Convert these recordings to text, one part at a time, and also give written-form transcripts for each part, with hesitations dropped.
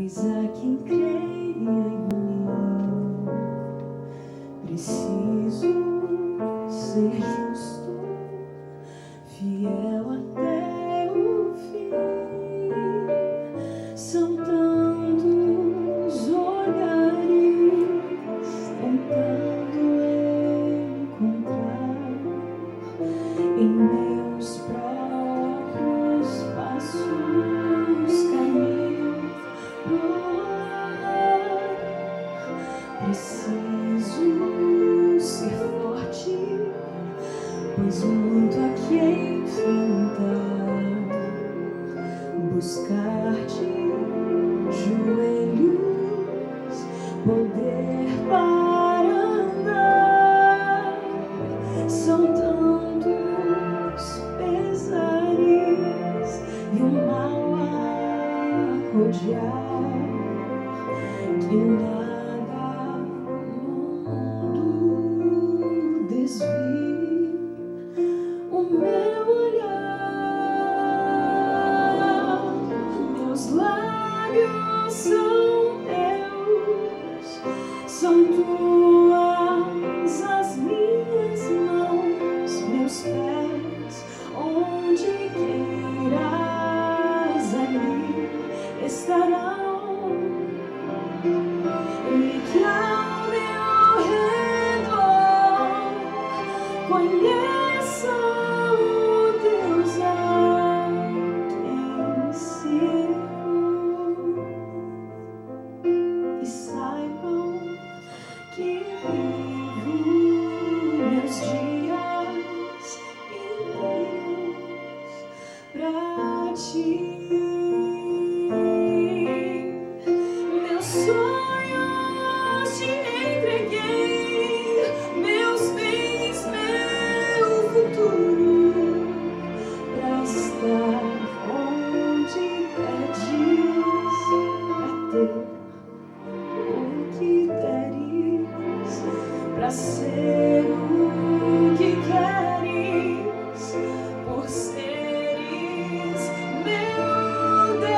pois a quem creia em mim preciso ser justo, fiel até o fim. São tantos olhares tentando encontrar em meus próprios passos caminho pro lar. Preciso ser forte, pois muito aqui enfrentar, buscar-te, joelhos, poder para andar. São tantos pesares e o mal a rodear que nada no mundo desvie o meu olhar. Meus lábios são teus, são tuas as minhas mãos, meus pés, onde queiras ali estarão. E que ao meu redor conheça o Deus a quem sirvo e saibam que vivo meus dias inteiros pra ti. Meus sonhos te entreguei, meus bens, meu futuro, pra estar onde pedes, pra ter o que deres, pra ser o que queres, por seres meu Deus.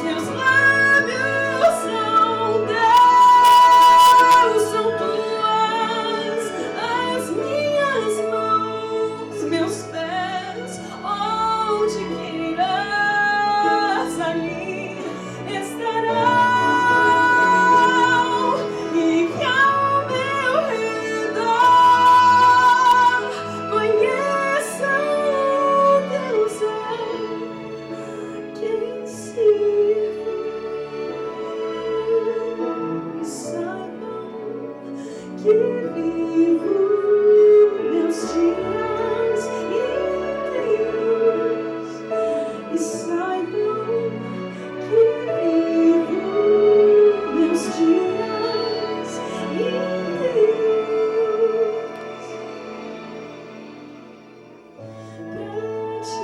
Meus lábios são teus, são tuas as minhas mãos, meus pés, onde queiras ali estarão. E que ao meu redor conheça o Deus a quem sirvo e saibam que vivo meus dias inteiros, e saibam que vivo meus dias inteiros pra ti.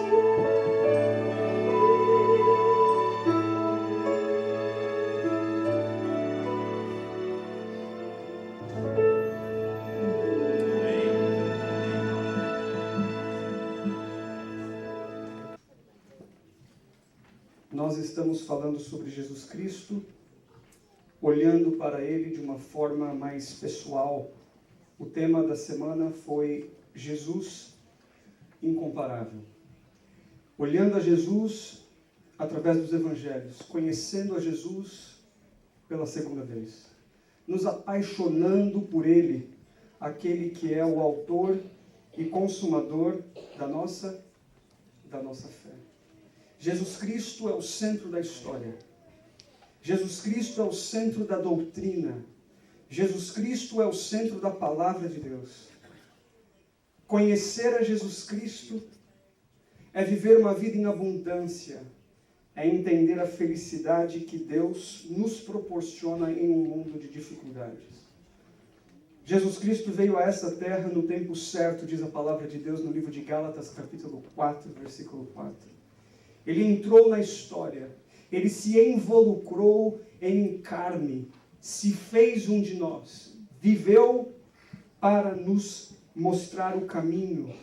Nós estamos falando sobre Jesus Cristo, olhando para Ele de uma forma mais pessoal. O tema da semana foi Jesus incomparável. Olhando a Jesus através dos Evangelhos, conhecendo a Jesus pela segunda vez, nos apaixonando por Ele, aquele que é o autor e consumador da nossa fé. Jesus Cristo é o centro da história. Jesus Cristo é o centro da doutrina. Jesus Cristo é o centro da palavra de Deus. Conhecer a Jesus Cristo é viver uma vida em abundância, é entender a felicidade que Deus nos proporciona em um mundo de dificuldades. Jesus Cristo veio a essa terra no tempo certo, diz a palavra de Deus no livro de Gálatas, capítulo 4, versículo 4. Ele entrou na história, ele se involucrou em carne, se fez um de nós, viveu para nos mostrar o caminho.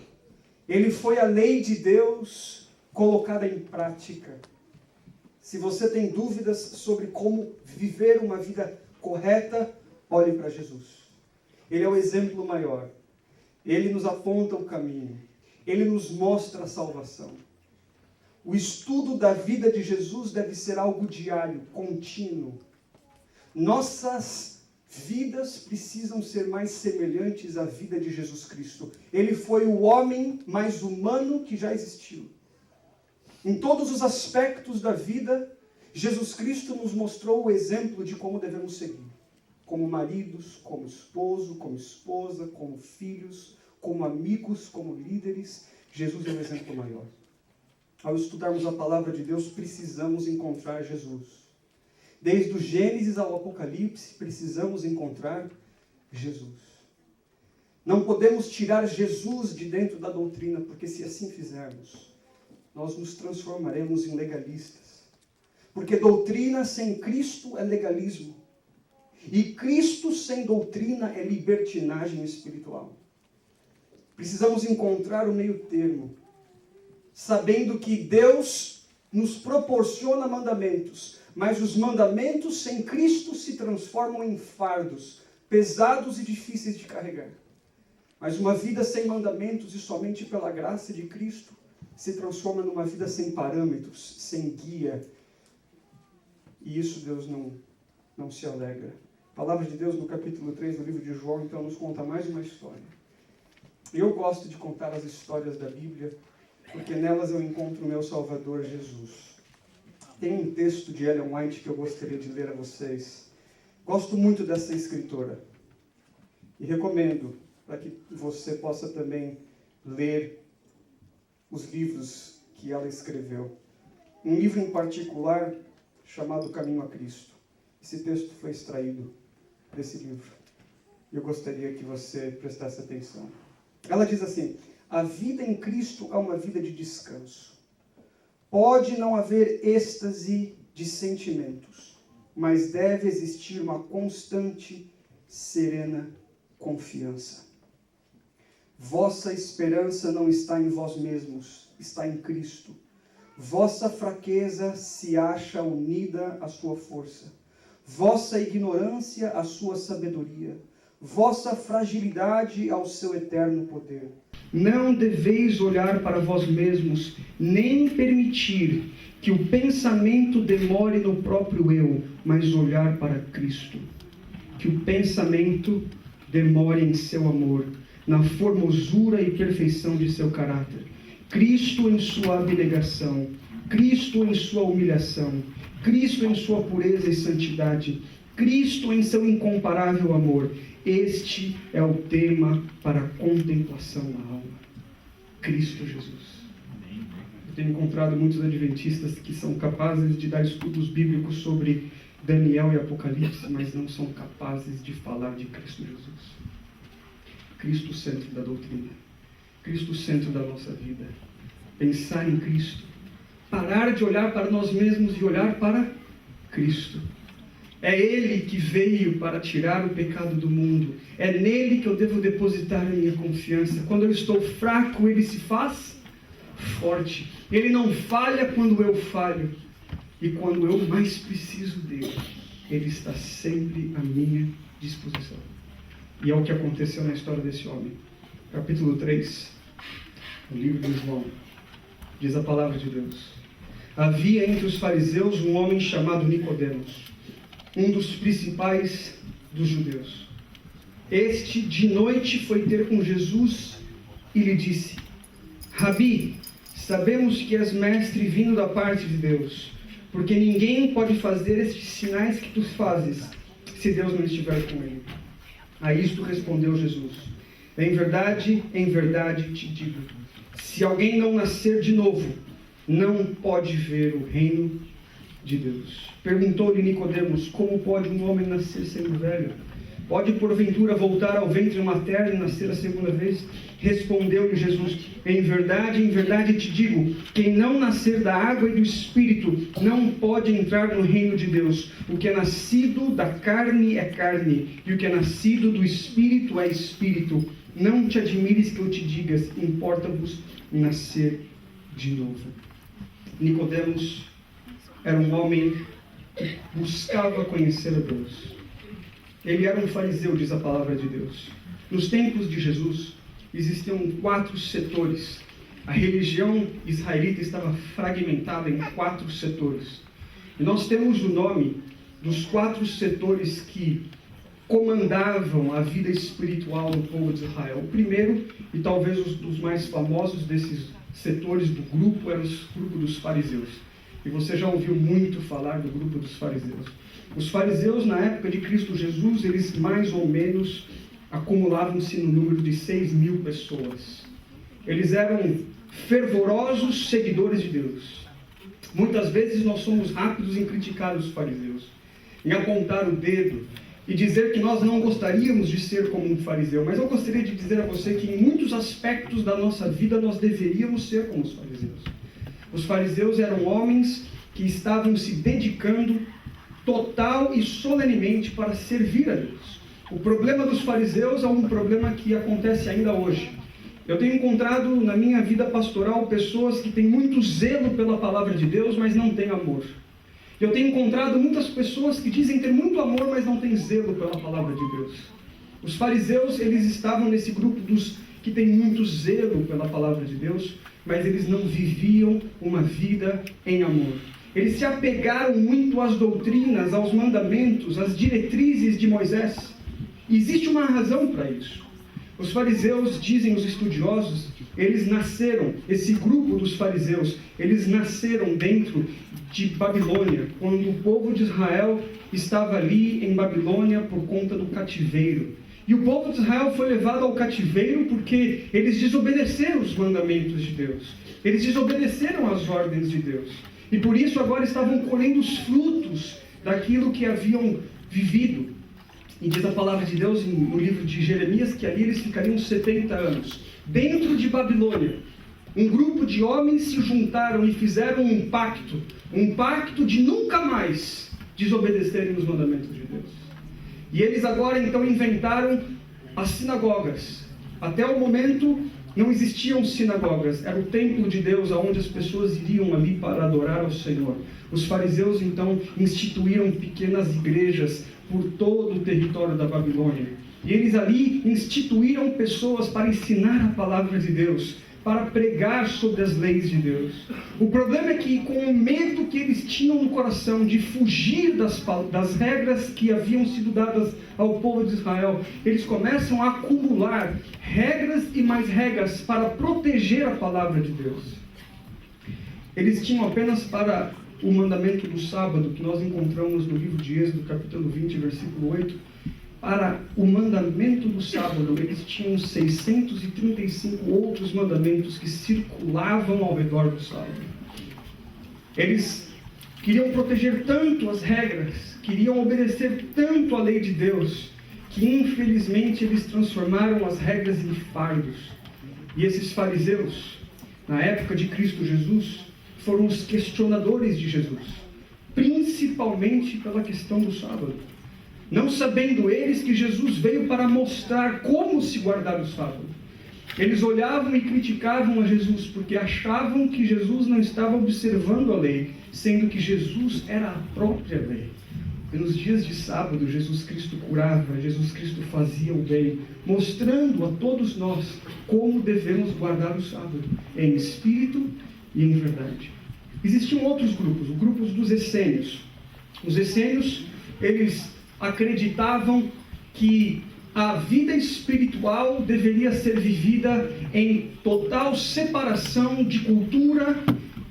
Ele foi a lei de Deus colocada em prática. Se você tem dúvidas sobre como viver uma vida correta, olhe para Jesus. Ele é o exemplo maior. Ele nos aponta o caminho. Ele nos mostra a salvação. O estudo da vida de Jesus deve ser algo diário, contínuo. Nossas vidas precisam ser mais semelhantes à vida de Jesus Cristo. Ele foi o homem mais humano que já existiu. Em todos os aspectos da vida, Jesus Cristo nos mostrou o exemplo de como devemos seguir. Como maridos, como esposo, como esposa, como filhos, como amigos, como líderes. Jesus é o exemplo maior. Ao estudarmos a palavra de Deus, precisamos encontrar Jesus. Desde o Gênesis ao Apocalipse, precisamos encontrar Jesus. Não podemos tirar Jesus de dentro da doutrina, porque se assim fizermos, nós nos transformaremos em legalistas. Porque doutrina sem Cristo é legalismo. E Cristo sem doutrina é libertinagem espiritual. Precisamos encontrar o meio termo, sabendo que Deus nos proporciona mandamentos, mas os mandamentos sem Cristo se transformam em fardos, pesados e difíceis de carregar. Mas uma vida sem mandamentos e somente pela graça de Cristo se transforma numa vida sem parâmetros, sem guia. E isso Deus não se alegra. A palavra de Deus no capítulo 3 do livro de João, então, nos conta mais uma história. Eu gosto de contar as histórias da Bíblia, porque nelas eu encontro o meu Salvador Jesus. Tem um texto de Ellen White que eu gostaria de ler a vocês. Gosto muito dessa escritora. E recomendo para que você possa também ler os livros que ela escreveu. Um livro em particular chamado Caminho a Cristo. Esse texto foi extraído desse livro. Eu gostaria que você prestasse atenção. Ela diz assim: a vida em Cristo é uma vida de descanso. Pode não haver êxtase de sentimentos, mas deve existir uma constante, serena confiança. Vossa esperança não está em vós mesmos, está em Cristo. Vossa fraqueza se acha unida à sua força. Vossa ignorância à sua sabedoria. Vossa fragilidade ao seu eterno poder. Não deveis olhar para vós mesmos, nem permitir que o pensamento demore no próprio eu, mas olhar para Cristo. Que o pensamento demore em seu amor, na formosura e perfeição de seu caráter. Cristo em sua abnegação, Cristo em sua humilhação, Cristo em sua pureza e santidade, Cristo em seu incomparável amor. Este é o tema para a contemplação da alma. Cristo Jesus. Eu tenho encontrado muitos adventistas que são capazes de dar estudos bíblicos sobre Daniel e Apocalipse, mas não são capazes de falar de Cristo Jesus. Cristo centro da doutrina. Cristo centro da nossa vida. Pensar em Cristo. Parar de olhar para nós mesmos e olhar para Cristo. É Ele que veio para tirar o pecado do mundo. É nele que eu devo depositar a minha confiança. Quando eu estou fraco, Ele se faz forte. Ele não falha quando eu falho. E quando eu mais preciso dele, Ele está sempre à minha disposição. E é o que aconteceu na história desse homem. Capítulo 3, no livro de João, diz a palavra de Deus. Havia entre os fariseus um homem chamado Nicodemos, um dos principais dos judeus. Este, de noite, foi ter com Jesus e lhe disse: Rabi, sabemos que és mestre vindo da parte de Deus, porque ninguém pode fazer estes sinais que tu fazes, se Deus não estiver com ele. A isto respondeu Jesus: em verdade te digo, se alguém não nascer de novo, não pode ver o reino de Deus. Perguntou-lhe Nicodemos: como pode um homem nascer sendo velho? Pode porventura voltar ao ventre materno e nascer a segunda vez? Respondeu-lhe Jesus: em verdade te digo, quem não nascer da água e do Espírito não pode entrar no reino de Deus. O que é nascido da carne é carne, e o que é nascido do Espírito é Espírito. Não te admires que eu te digas, importa-vos nascer de novo. Nicodemos era um homem que buscava conhecer a Deus. Ele era um fariseu, diz a palavra de Deus. Nos tempos de Jesus, existiam 4 setores. A religião israelita estava fragmentada em 4 setores. E nós temos o nome dos 4 setores que comandavam a vida espiritual do povo de Israel. O primeiro, e talvez um dos mais famosos desses setores do grupo, era o grupo dos fariseus. E você já ouviu muito falar do grupo dos fariseus. Os fariseus, na época de Cristo Jesus, eles mais ou menos acumulavam-se no número de 6.000 pessoas. Eles eram fervorosos seguidores de Deus. Muitas vezes nós somos rápidos em criticar os fariseus, em apontar o dedo e dizer que nós não gostaríamos de ser como um fariseu. Mas eu gostaria de dizer a você que em muitos aspectos da nossa vida nós deveríamos ser como os fariseus. Os fariseus eram homens que estavam se dedicando total e solenemente para servir a Deus. O problema dos fariseus é um problema que acontece ainda hoje. Eu tenho encontrado na minha vida pastoral pessoas que têm muito zelo pela palavra de Deus, mas não têm amor. Eu tenho encontrado muitas pessoas que dizem ter muito amor, mas não têm zelo pela palavra de Deus. Os fariseus, eles estavam nesse grupo dos que têm muito zelo pela palavra de Deus, mas eles não viviam uma vida em amor. Eles se apegaram muito às doutrinas, aos mandamentos, às diretrizes de Moisés. E existe uma razão para isso. Os fariseus, dizem os estudiosos, eles nasceram, esse grupo dos fariseus, eles nasceram dentro de Babilônia, quando o povo de Israel estava ali em Babilônia por conta do cativeiro. E o povo de Israel foi levado ao cativeiro porque eles desobedeceram os mandamentos de Deus. Eles desobedeceram às ordens de Deus. E por isso agora estavam colhendo os frutos daquilo que haviam vivido. E diz a palavra de Deus no livro de Jeremias que ali eles ficariam 70 anos. Dentro de Babilônia, um grupo de homens se juntaram e fizeram um pacto de nunca mais desobedecerem os mandamentos de Deus. E eles agora então inventaram as sinagogas. Até o momento não existiam sinagogas, era o templo de Deus onde as pessoas iriam ali para adorar ao Senhor. Os fariseus então instituíram pequenas igrejas por todo o território da Babilônia. E eles ali instituíram pessoas para ensinar a palavra de Deus, para pregar sobre as leis de Deus. O problema é que, com o medo que eles tinham no coração de fugir das regras que haviam sido dadas ao povo de Israel, eles começam a acumular regras e mais regras para proteger a palavra de Deus. Eles tinham apenas para o mandamento do sábado, que nós encontramos no livro de Êxodo, capítulo 20, versículo 8, para o mandamento do sábado, eles tinham 635 outros mandamentos que circulavam ao redor do sábado. Eles queriam proteger tanto as regras, queriam obedecer tanto a lei de Deus, que infelizmente eles transformaram as regras em fardos. E esses fariseus, na época de Cristo Jesus, foram os questionadores de Jesus, principalmente pela questão do sábado. Não sabendo eles que Jesus veio para mostrar como se guardar o sábado. Eles olhavam e criticavam a Jesus, porque achavam que Jesus não estava observando a lei, sendo que Jesus era a própria lei. E nos dias de sábado, Jesus Cristo curava, Jesus Cristo fazia o bem, mostrando a todos nós como devemos guardar o sábado, em espírito e em verdade. Existiam outros grupos, os grupos dos essênios. Os essênios, eles acreditavam que a vida espiritual deveria ser vivida em total separação de cultura,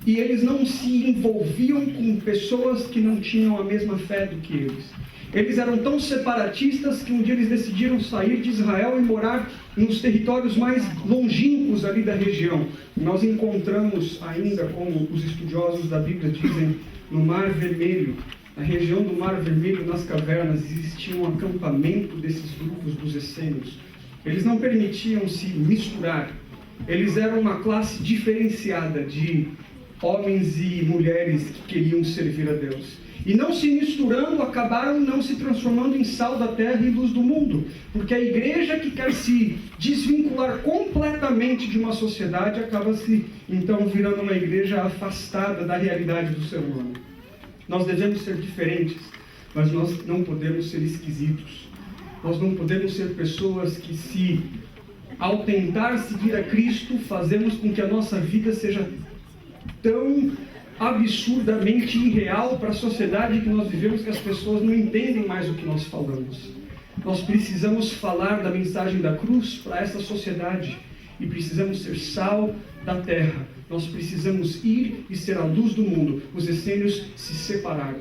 e eles não se envolviam com pessoas que não tinham a mesma fé do que eles. Eles eram tão separatistas que um dia eles decidiram sair de Israel e morar nos territórios mais longínquos ali da região. Nós encontramos ainda, como os estudiosos da Bíblia dizem, no Mar Vermelho. Na região do Mar Vermelho, nas cavernas, existia um acampamento desses grupos dos essênios. Eles não permitiam se misturar. Eles eram uma classe diferenciada de homens e mulheres que queriam servir a Deus. E não se misturando, acabaram não se transformando em sal da terra e luz do mundo. Porque a igreja que quer se desvincular completamente de uma sociedade, acaba se então virando uma igreja afastada da realidade do ser humano. Nós devemos ser diferentes, mas nós não podemos ser esquisitos. Nós não podemos ser pessoas que, ao tentar seguir a Cristo, fazemos com que a nossa vida seja tão absurdamente irreal para a sociedade que nós vivemos que as pessoas não entendem mais o que nós falamos. Nós precisamos falar da mensagem da cruz para essa sociedade e precisamos ser sal da terra. Nós precisamos ir e ser a luz do mundo. Os essênios se separaram.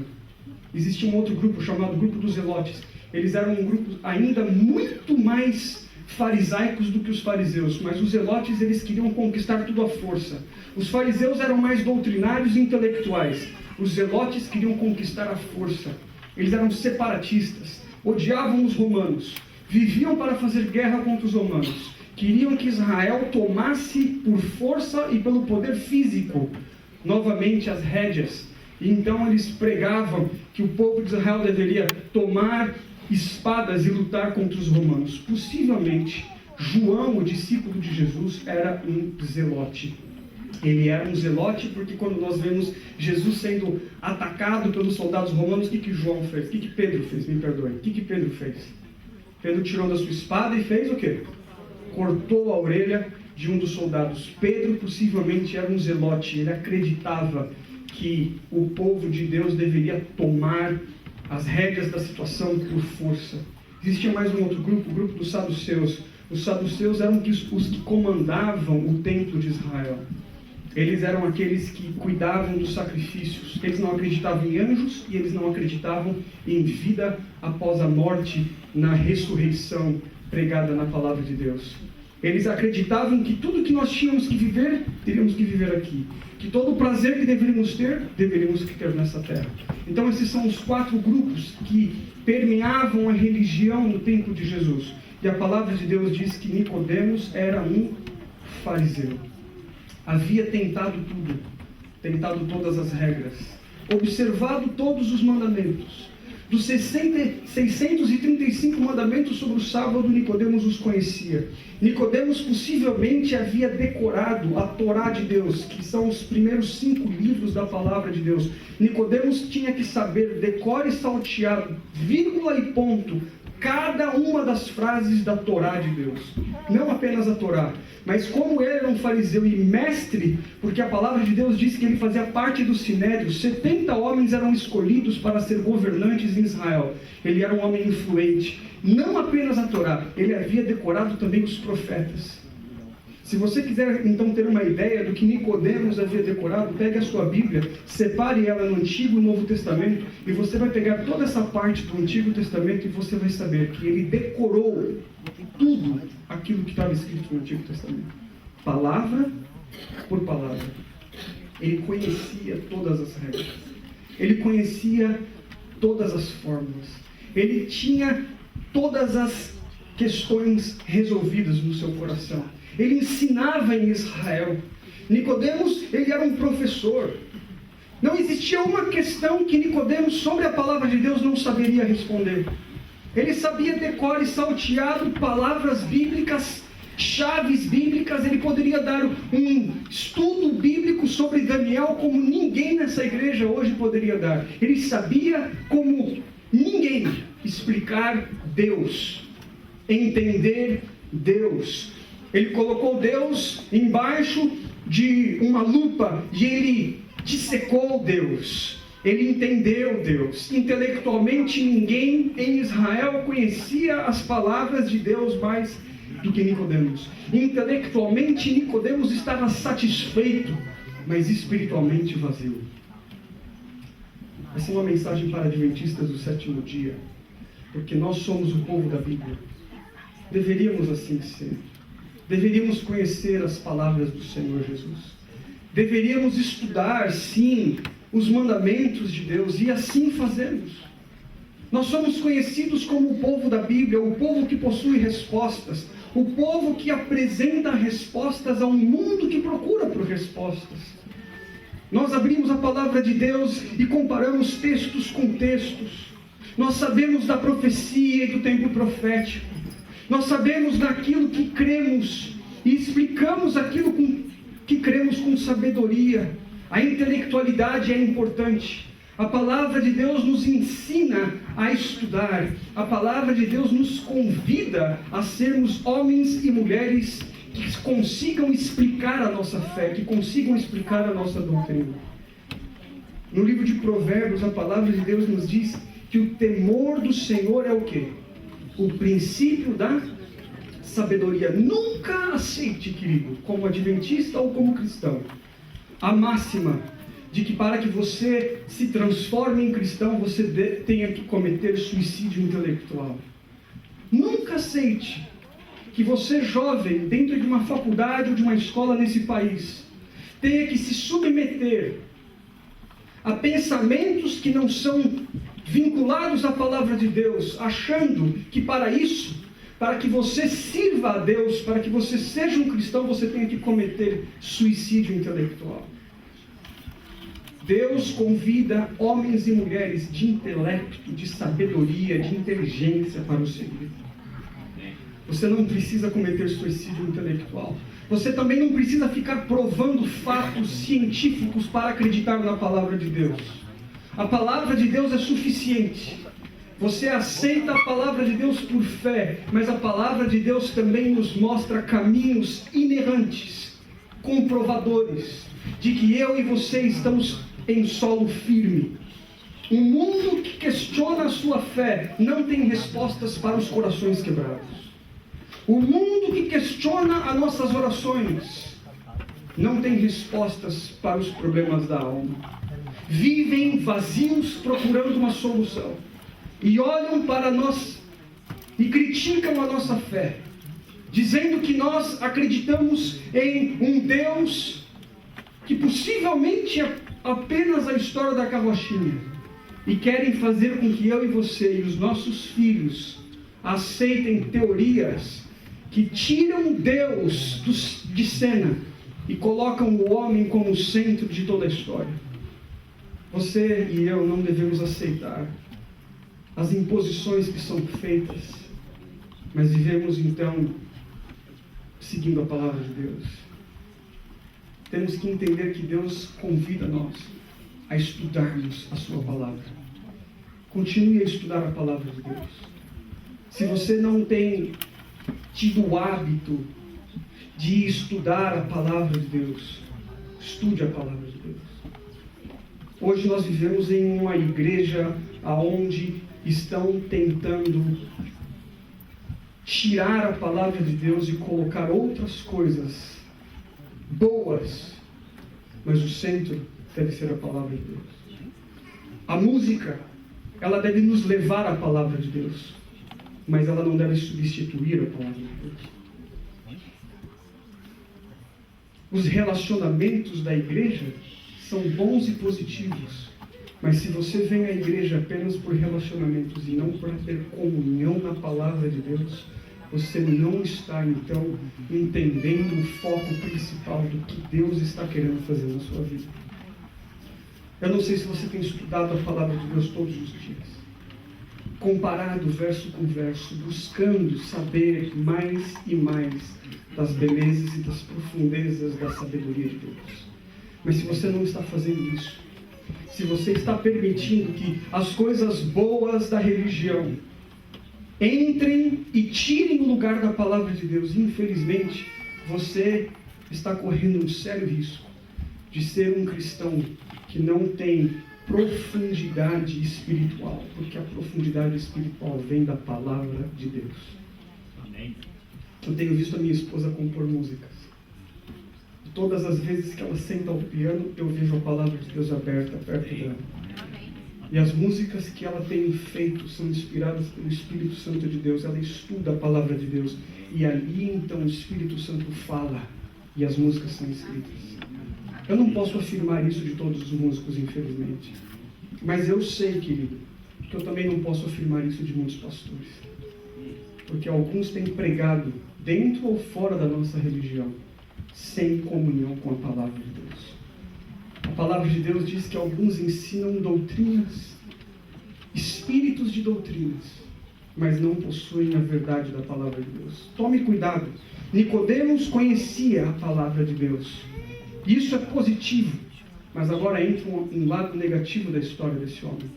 Existia um outro grupo chamado Grupo dos Zelotes. Eles eram um grupo ainda muito mais farisaicos do que os fariseus, mas os zelotes eles queriam conquistar tudo à força. Os fariseus eram mais doutrinários e intelectuais. Os zelotes queriam conquistar à força. Eles eram separatistas, odiavam os romanos, viviam para fazer guerra contra os romanos, queriam que Israel tomasse por força e pelo poder físico novamente as rédeas. E então eles pregavam que o povo de Israel deveria tomar espadas e lutar contra os romanos. Possivelmente, João, o discípulo de Jesus, era um zelote. Ele era um zelote porque quando nós vemos Jesus sendo atacado pelos soldados romanos, o que João fez? O que Pedro fez? Me perdoe. O que Pedro fez? Pedro tirou da sua espada e fez o quê? Cortou a orelha de um dos soldados. Pedro possivelmente era um zelote. Ele acreditava que o povo de Deus deveria tomar as rédeas da situação por força. Existia mais um outro grupo, o grupo dos saduceus. Os saduceus eram os que comandavam o templo de Israel. Eles eram aqueles que cuidavam dos sacrifícios. Eles não acreditavam em anjos e eles não acreditavam em vida após a morte, na ressurreição pregada na palavra de Deus. Eles acreditavam que tudo que nós tínhamos que viver, teríamos que viver aqui. Que todo o prazer que deveríamos ter nessa terra. Então esses são os 4 grupos que permeavam a religião no tempo de Jesus. E a palavra de Deus diz que Nicodemos era um fariseu. Havia tentado tudo, tentado todas as regras, observado todos os mandamentos. Dos 635 mandamentos sobre o sábado, Nicodemos os conhecia. Nicodemos possivelmente havia decorado a Torá de Deus, que são os primeiros 5 livros da palavra de Deus. Nicodemos tinha que saber, decore e salteado, vírgula e ponto, cada uma das frases da Torá de Deus. Não apenas a Torá, mas como ele era um fariseu e mestre, porque a palavra de Deus diz que ele fazia parte do Sinédrio, 70 homens eram escolhidos para ser governantes em Israel. Ele era um homem influente. Não apenas a Torá, ele havia decorado também os profetas. Se você quiser então ter uma ideia do que Nicodemos havia decorado, pegue a sua Bíblia, separe ela no Antigo e Novo Testamento, e você vai pegar toda essa parte do Antigo Testamento e você vai saber que ele decorou tudo aquilo que estava escrito no Antigo Testamento. Palavra por palavra. Ele conhecia todas as regras. Ele conhecia todas as fórmulas. Ele tinha todas as questões resolvidas no seu coração. Ele ensinava em Israel. Nicodemos, ele era um professor. Não existia uma questão que Nicodemos sobre a palavra de Deus não saberia responder. Ele sabia decore e salteado palavras bíblicas, chaves bíblicas. Ele poderia dar um estudo bíblico sobre Daniel como ninguém nessa igreja hoje poderia dar. Ele sabia como ninguém explicar Deus, entender Deus. Ele colocou Deus embaixo de uma lupa e ele dissecou Deus. Ele entendeu Deus. Intelectualmente, ninguém em Israel conhecia as palavras de Deus mais do que Nicodemos. Intelectualmente, Nicodemos estava satisfeito, mas espiritualmente vazio. Essa é uma mensagem para adventistas do 7º dia, porque nós somos o povo da Bíblia. Deveríamos assim ser. Deveríamos conhecer as palavras do Senhor Jesus. Deveríamos estudar, sim, os mandamentos de Deus, e assim fazemos. Nós somos conhecidos como o povo da Bíblia, o povo que possui respostas, o povo que apresenta respostas a um mundo que procura por respostas. Nós abrimos a palavra de Deus e comparamos textos com textos. Nós sabemos da profecia e do tempo profético. Nós sabemos daquilo que cremos e explicamos aquilo que cremos com sabedoria. A intelectualidade é importante, A palavra de Deus nos ensina a estudar. A palavra de Deus nos convida a sermos homens e mulheres que consigam explicar a nossa fé, que consigam explicar a nossa doutrina. No livro de Provérbios, a palavra de Deus nos diz que o temor do Senhor é o quê? O princípio da sabedoria. Nunca aceite, querido, como adventista ou como cristão, a máxima de que para que você se transforme em cristão, você tenha que cometer suicídio intelectual. Nunca aceite que você, jovem, dentro de uma faculdade ou de uma escola nesse país, tenha que se submeter a pensamentos que não são vinculados à palavra de Deus, achando que para isso, para que você sirva a Deus, para que você seja um cristão, você tenha que cometer suicídio intelectual. Deus convida homens e mulheres de intelecto, de sabedoria, de inteligência para o seguir. Você não precisa cometer suicídio intelectual. Você também não precisa ficar provando fatos científicos para acreditar na palavra de Deus. A palavra de Deus é suficiente. Você aceita a palavra de Deus por fé, mas a palavra de Deus também nos mostra caminhos inerrantes, comprovadores, de que eu e você estamos em solo firme. Um mundo que questiona a sua fé não tem respostas para os corações quebrados. O mundo que questiona as nossas orações não tem respostas para os problemas da alma. Vivem vazios procurando uma solução. E olham para nós e criticam a nossa fé, dizendo que nós acreditamos em um Deus que possivelmente é apenas a história da carrochinha. E querem fazer com que eu e você e os nossos filhos aceitem teorias que tiram Deus de cena e colocam o homem como o centro de toda a história. Você e eu não devemos aceitar as imposições que são feitas, mas vivemos então seguindo a palavra de Deus. Temos que entender que Deus convida nós a estudarmos a sua palavra. Continue a estudar a palavra de Deus. Se você não tem tido o hábito de estudar a palavra de Deus, estude a palavra de Deus. Hoje nós vivemos em uma igreja onde estão tentando tirar a palavra de Deus e colocar outras coisas boas, mas o centro deve ser a palavra de Deus. A música, ela deve nos levar à palavra de Deus, mas ela não deve substituir a palavra de Deus. Os relacionamentos da igreja são bons e positivos, mas se você vem à igreja apenas por relacionamentos e não para ter comunhão na palavra de Deus, você não está, então, entendendo o foco principal do que Deus está querendo fazer na sua vida. Eu não sei se você tem estudado a palavra de Deus todos os dias, comparado verso com verso, buscando saber mais e mais das belezas e das profundezas da sabedoria de Deus. Mas se você não está fazendo isso, se você está permitindo que as coisas boas da religião entrem e tirem o lugar da palavra de Deus, infelizmente, você está correndo um sério risco de ser um cristão que não tem profundidade espiritual, porque a profundidade espiritual vem da palavra de Deus. Amém. Eu tenho visto a minha esposa compor músicas. Todas as vezes que ela senta ao piano, eu vejo a palavra de Deus aberta perto dela. E as músicas que ela tem feito são inspiradas pelo Espírito Santo de Deus. Ela estuda a palavra de Deus. E ali então o Espírito Santo fala e as músicas são escritas. Eu não posso afirmar isso de todos os músicos, infelizmente. Mas eu sei, querido, que eu também não posso afirmar isso de muitos pastores. Porque alguns têm pregado, dentro ou fora da nossa religião, sem comunhão com a palavra de Deus. A palavra de Deus diz que alguns ensinam doutrinas, espíritos de doutrinas, mas não possuem a verdade da palavra de Deus. Tome cuidado. Nicodemos conhecia a palavra de Deus. Isso é positivo. Mas agora entra um lado negativo da história desse homem.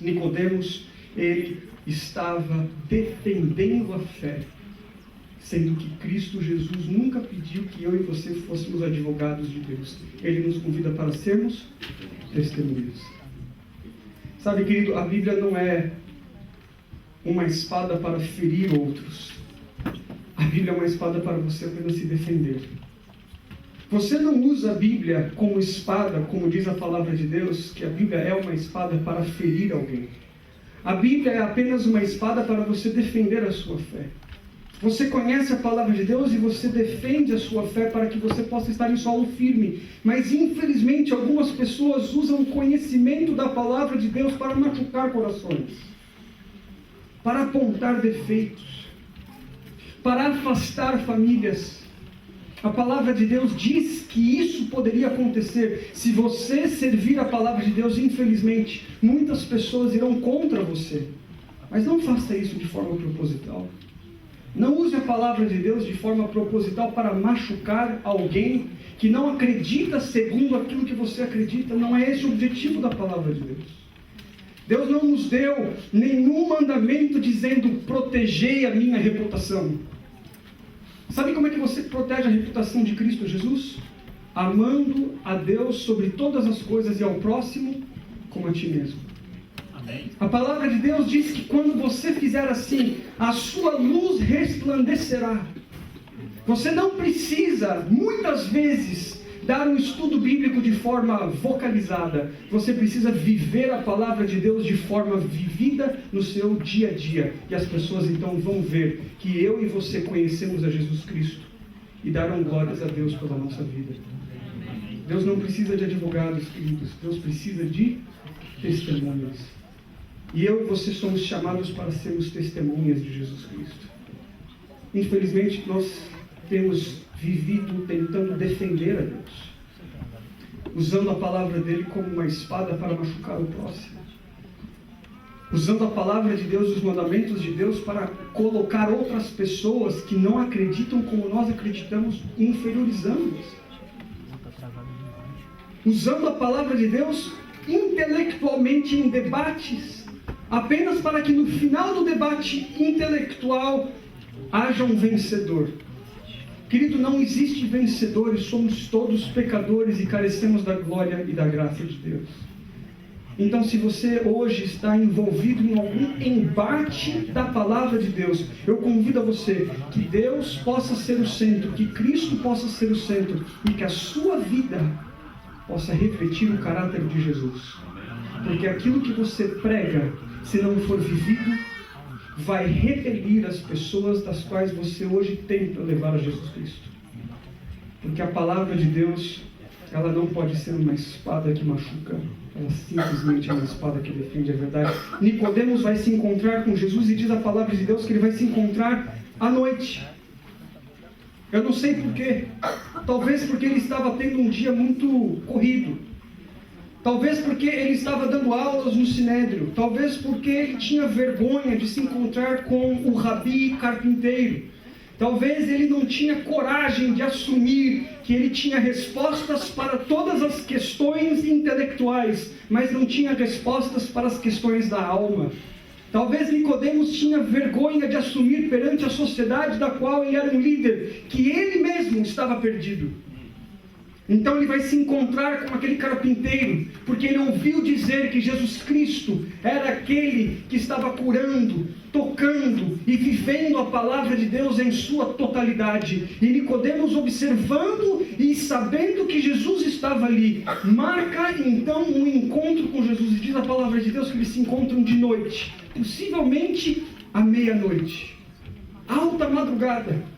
Nicodemos, ele estava defendendo a fé, sendo que Cristo Jesus nunca pediu que eu e você fôssemos advogados de Deus. Ele nos convida para sermos testemunhas. Sabe, querido, a Bíblia não é uma espada para ferir outros. A Bíblia é uma espada para você apenas se defender. Você não usa a Bíblia como espada, como diz a palavra de Deus, que a Bíblia é uma espada para ferir alguém. A Bíblia é apenas uma espada para você defender a sua fé. Você conhece a palavra de Deus e você defende a sua fé para que você possa estar em solo firme. Mas, infelizmente, algumas pessoas usam o conhecimento da palavra de Deus para machucar corações, para apontar defeitos, para afastar famílias. A palavra de Deus diz que isso poderia acontecer. Se você servir a palavra de Deus, infelizmente, muitas pessoas irão contra você. Mas não faça isso de forma proposital. Não use a palavra de Deus de forma proposital para machucar alguém que não acredita segundo aquilo que você acredita. Não é esse o objetivo da palavra de Deus. Deus não nos deu nenhum mandamento dizendo: protegei a minha reputação. Sabe como é que você protege a reputação de Cristo Jesus? Amando a Deus sobre todas as coisas e ao próximo como a ti mesmo. Amém. A palavra de Deus diz que quando você fizer assim, a sua luz resplandecerá. Você não precisa, muitas vezes, dar um estudo bíblico de forma vocalizada. Você precisa viver a palavra de Deus de forma vivida no seu dia a dia. E as pessoas então vão ver que eu e você conhecemos a Jesus Cristo e darão glórias a Deus pela nossa vida. Deus não precisa de advogados, queridos. Deus precisa de testemunhas. E eu e você somos chamados para sermos testemunhas de Jesus Cristo. Infelizmente, nós temos vivido tentando defender a Deus, usando a palavra dele como uma espada para machucar o próximo, usando a palavra de Deus, os mandamentos de Deus, para colocar outras pessoas que não acreditam como nós acreditamos, inferiorizando-as, usando a palavra de Deus intelectualmente em debates, apenas para que no final do debate intelectual haja um vencedor. Querido, não existe vencedores, somos todos pecadores e carecemos da glória e da graça de Deus. Então, se você hoje está envolvido em algum embate da palavra de Deus, eu convido a você que Deus possa ser o centro, que Cristo possa ser o centro e que a sua vida possa refletir o caráter de Jesus. Porque aquilo que você prega, se não for vivido, vai repelir as pessoas das quais você hoje tenta levar a Jesus Cristo. Porque a palavra de Deus, ela não pode ser uma espada que machuca, ela simplesmente é uma espada que defende a verdade. Nicodemos vai se encontrar com Jesus e diz a palavra de Deus que ele vai se encontrar à noite. Eu não sei porquê. Talvez porque ele estava tendo um dia muito corrido. Talvez porque ele estava dando aulas no Sinédrio. Talvez porque ele tinha vergonha de se encontrar com o rabi carpinteiro. Talvez ele não tinha coragem de assumir que ele tinha respostas para todas as questões intelectuais, mas não tinha respostas para as questões da alma. Talvez Nicodemos tinha vergonha de assumir perante a sociedade da qual ele era um líder, que ele mesmo estava perdido. Então ele vai se encontrar com aquele carpinteiro, porque ele ouviu dizer que Jesus Cristo era aquele que estava curando, tocando e vivendo a palavra de Deus em sua totalidade. E Nicodemos, observando e sabendo que Jesus estava ali, marca então um encontro com Jesus. E diz a palavra de Deus que eles se encontram de noite, possivelmente à meia-noite, alta madrugada.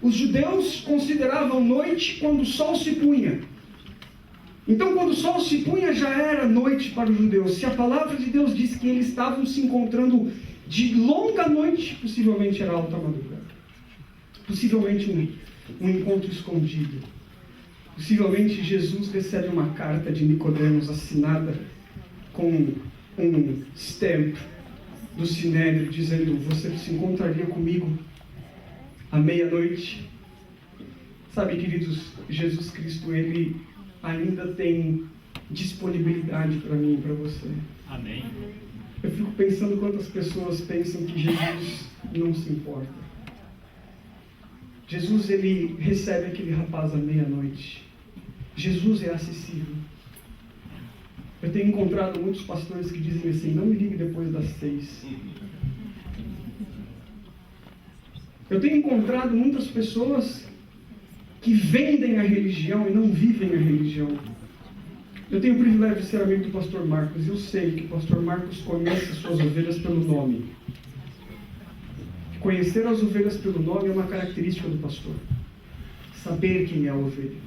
Os judeus consideravam noite quando o sol se punha. Então, quando o sol se punha, já era noite para os judeus. Se a palavra de Deus diz que eles estavam se encontrando de longa noite, possivelmente era alta madrugada. Possivelmente um encontro escondido. Possivelmente Jesus recebe uma carta de Nicodemos assinada com um stamp do Sinédrio dizendo: você se encontraria comigo à meia-noite. Sabe, queridos, Jesus Cristo, ele ainda tem disponibilidade para mim e para você. Amém. Eu fico pensando quantas pessoas pensam que Jesus não se importa. Jesus, ele recebe aquele rapaz à meia-noite. Jesus é acessível. Eu tenho encontrado muitos pastores que dizem assim: não me ligue depois das 6. Eu tenho encontrado muitas pessoas que vendem a religião e não vivem a religião. Eu tenho o privilégio de ser amigo do pastor Marcos, e eu sei que o pastor Marcos conhece as suas ovelhas pelo nome. Conhecer as ovelhas pelo nome é uma característica do pastor. Saber quem é a ovelha,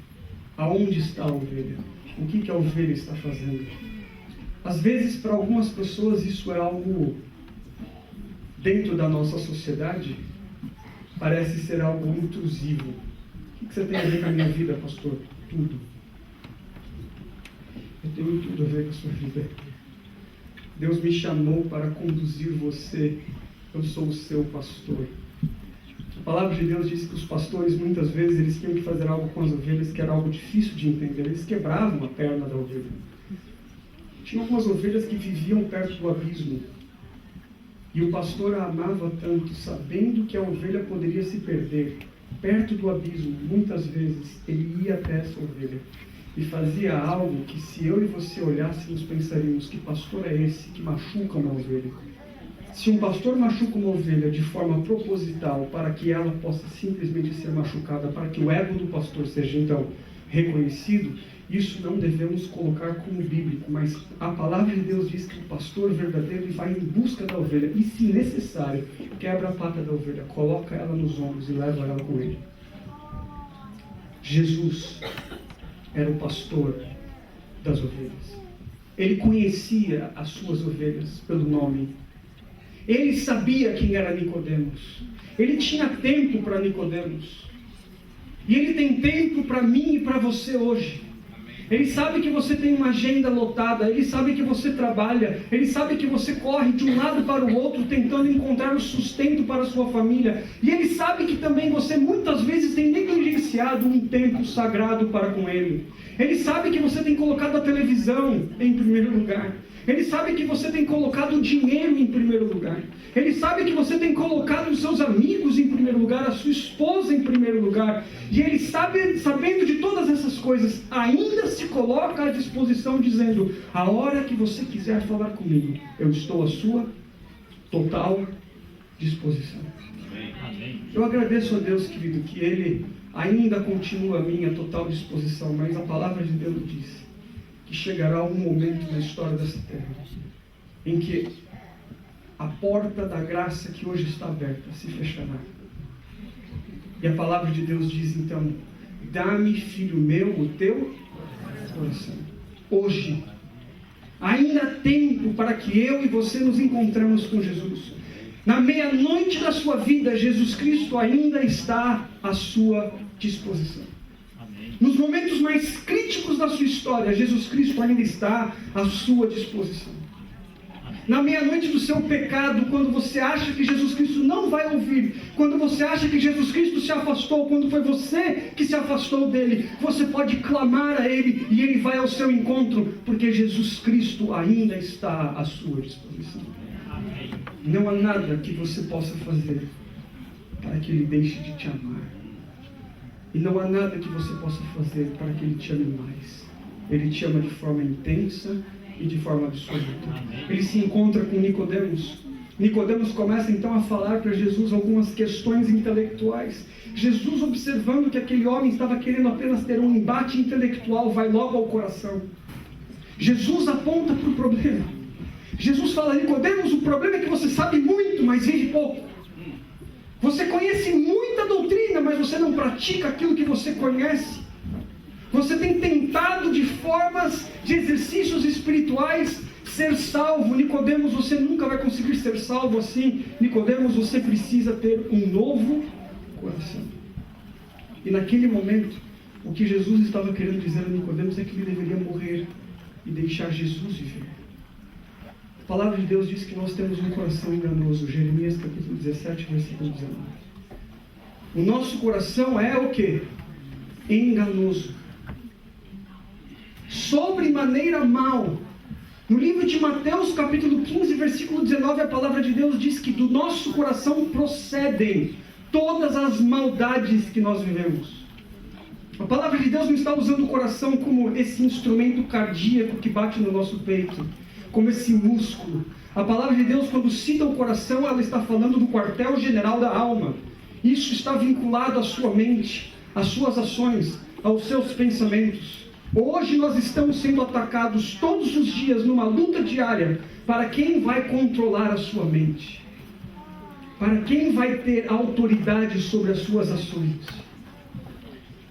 aonde está a ovelha, o que a ovelha está fazendo. Às vezes, para algumas pessoas, isso é algo dentro da nossa sociedade, parece ser algo intrusivo. O que você tem a ver com a minha vida, pastor? Tudo. Eu tenho tudo a ver com a sua vida. Deus me chamou para conduzir você. Eu sou o seu pastor. A palavra de Deus diz que os pastores, muitas vezes, eles tinham que fazer algo com as ovelhas que era algo difícil de entender. Eles quebravam a perna da ovelha. Tinha algumas ovelhas que viviam perto do abismo. E o pastor a amava tanto, sabendo que a ovelha poderia se perder perto do abismo. Muitas vezes, ele ia até essa ovelha e fazia algo que, se eu e você olhássemos, pensaríamos: que pastor é esse que machuca uma ovelha? Se um pastor machuca uma ovelha de forma proposital para que ela possa simplesmente ser machucada, para que o ego do pastor seja então reconhecido, isso não devemos colocar como bíblico, mas a palavra de Deus diz que o pastor verdadeiro ele vai em busca da ovelha e, se necessário, quebra a pata da ovelha, coloca ela nos ombros e leva ela com ele. Jesus era o pastor das ovelhas. Ele conhecia as suas ovelhas pelo nome. Ele sabia quem era Nicodemos. Ele tinha tempo para Nicodemos. E ele tem tempo para mim e para você hoje. Ele sabe que você tem uma agenda lotada. Ele sabe que você trabalha. Ele sabe que você corre de um lado para o outro tentando encontrar o sustento para a sua família. E ele sabe que também você muitas vezes tem negligenciado um tempo sagrado para com ele. Ele sabe que você tem colocado a televisão em primeiro lugar. Ele sabe que você tem colocado o dinheiro em primeiro lugar. Ele sabe que você tem colocado os seus amigos em primeiro lugar, a sua esposa em primeiro lugar. E ele sabe, sabendo de todas essas coisas, ainda se coloca à disposição dizendo: a hora que você quiser falar comigo, eu estou à sua total disposição. Eu agradeço a Deus, querido, que Ele ainda continua à minha total disposição, mas a palavra de Deus diz que chegará um momento na história dessa terra em que a porta da graça que hoje está aberta se fechará. E a palavra de Deus diz então: dá-me, filho meu, o teu coração. Hoje, ainda há tempo para que eu e você nos encontremos com Jesus. Na meia-noite da sua vida, Jesus Cristo ainda está à sua disposição. Nos momentos mais críticos da sua história, Jesus Cristo ainda está à sua disposição. Na meia-noite do seu pecado, quando você acha que Jesus Cristo não vai ouvir, quando você acha que Jesus Cristo se afastou, quando foi você que se afastou dele, você pode clamar a Ele e Ele vai ao seu encontro, porque Jesus Cristo ainda está à sua disposição. Não há nada que você possa fazer para que Ele deixe de te amar. E não há nada que você possa fazer para que Ele te ame mais. Ele te ama de forma intensa e de forma absoluta. Ele se encontra com Nicodemos. Nicodemos começa então a falar para Jesus algumas questões intelectuais. Jesus, observando que aquele homem estava querendo apenas ter um embate intelectual, vai logo ao coração. Jesus aponta para o problema. Jesus fala: Nicodemos, o problema é que você sabe muito, mas vive pouco. Você conhece muita doutrina, mas você não pratica aquilo que você conhece. Você tem tentado de formas, de exercícios espirituais, ser salvo. Nicodemos, você nunca vai conseguir ser salvo assim. Nicodemos, você precisa ter um novo coração. E naquele momento, o que Jesus estava querendo dizer a Nicodemos é que ele deveria morrer e deixar Jesus viver. A palavra de Deus diz que nós temos um coração enganoso. Jeremias capítulo 17, versículo 19. O nosso coração é o quê? Enganoso. sobremaneira mal. No livro de Mateus, capítulo 15, versículo 19, a palavra de Deus diz que do nosso coração procedem todas as maldades que nós vivemos. A palavra de Deus não está usando o coração como esse instrumento cardíaco que bate no nosso peito, como esse músculo. A palavra de Deus, quando cita o coração, ela está falando do quartel-general da alma. Isso está vinculado à sua mente, às suas ações, aos seus pensamentos. Hoje nós estamos sendo atacados todos os dias numa luta diária para quem vai controlar a sua mente, para quem vai ter autoridade sobre as suas ações.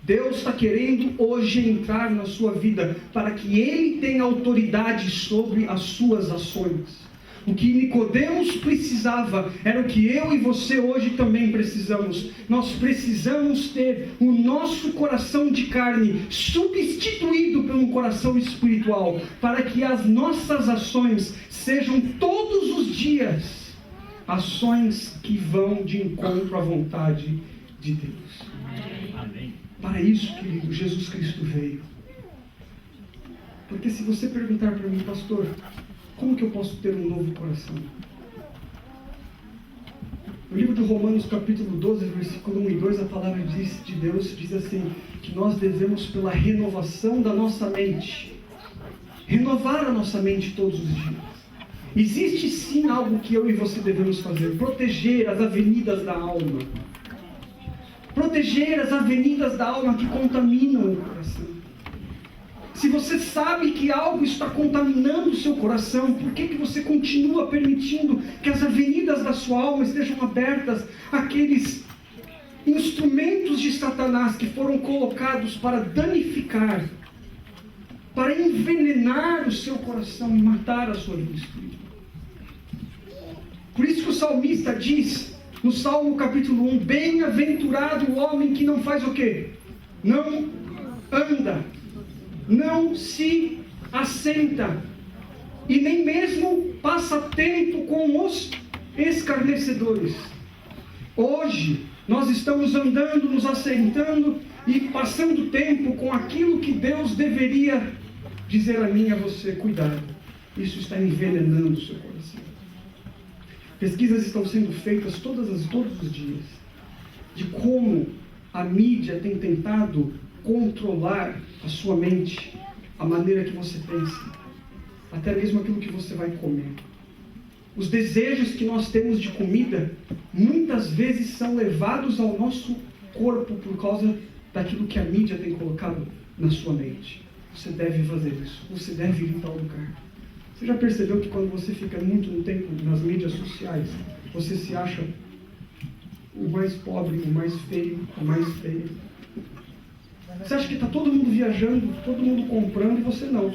Deus está querendo hoje entrar na sua vida para que Ele tenha autoridade sobre as suas ações. O que Nicodemos precisava era o que eu e você hoje também precisamos. Nós precisamos ter o nosso coração de carne substituído por um coração espiritual, para que as nossas ações sejam todos os dias ações que vão de encontro à vontade de Deus. Amém. Para isso, querido, Jesus Cristo veio. Porque se você perguntar para mim, pastor, como que eu posso ter um novo coração? No livro de Romanos, capítulo 12, versículo 1 e 2, a palavra de Deus diz assim, que nós devemos, pela renovação da nossa mente, renovar a nossa mente todos os dias. Existe sim algo que eu e você devemos fazer: proteger as avenidas da alma. Proteger as avenidas da alma que contaminam o coração. Se você sabe que algo está contaminando o seu coração, por que você continua permitindo que as avenidas da sua alma estejam abertas àqueles instrumentos de Satanás que foram colocados para danificar, para envenenar o seu coração e matar a sua vida espiritual? Por isso que o salmista diz, no Salmo capítulo 1, bem-aventurado o homem que não faz o quê? Não anda, não se assenta, e nem mesmo passa tempo com os escarnecedores. Hoje, nós estamos andando, nos assentando e passando tempo com aquilo que Deus deveria dizer a mim e a você: cuidado, isso está envenenando o seu coração. Pesquisas estão sendo feitas todos os dias de como a mídia tem tentado controlar a sua mente, a maneira que você pensa, até mesmo aquilo que você vai comer. Os desejos que nós temos de comida muitas vezes são levados ao nosso corpo por causa daquilo que a mídia tem colocado na sua mente. Você deve fazer isso, você deve ir em tal lugar. Você já percebeu que quando você fica muito no tempo nas mídias sociais, você se acha o mais pobre, o mais feio, o mais feio? Você acha que está todo mundo viajando, todo mundo comprando e você não.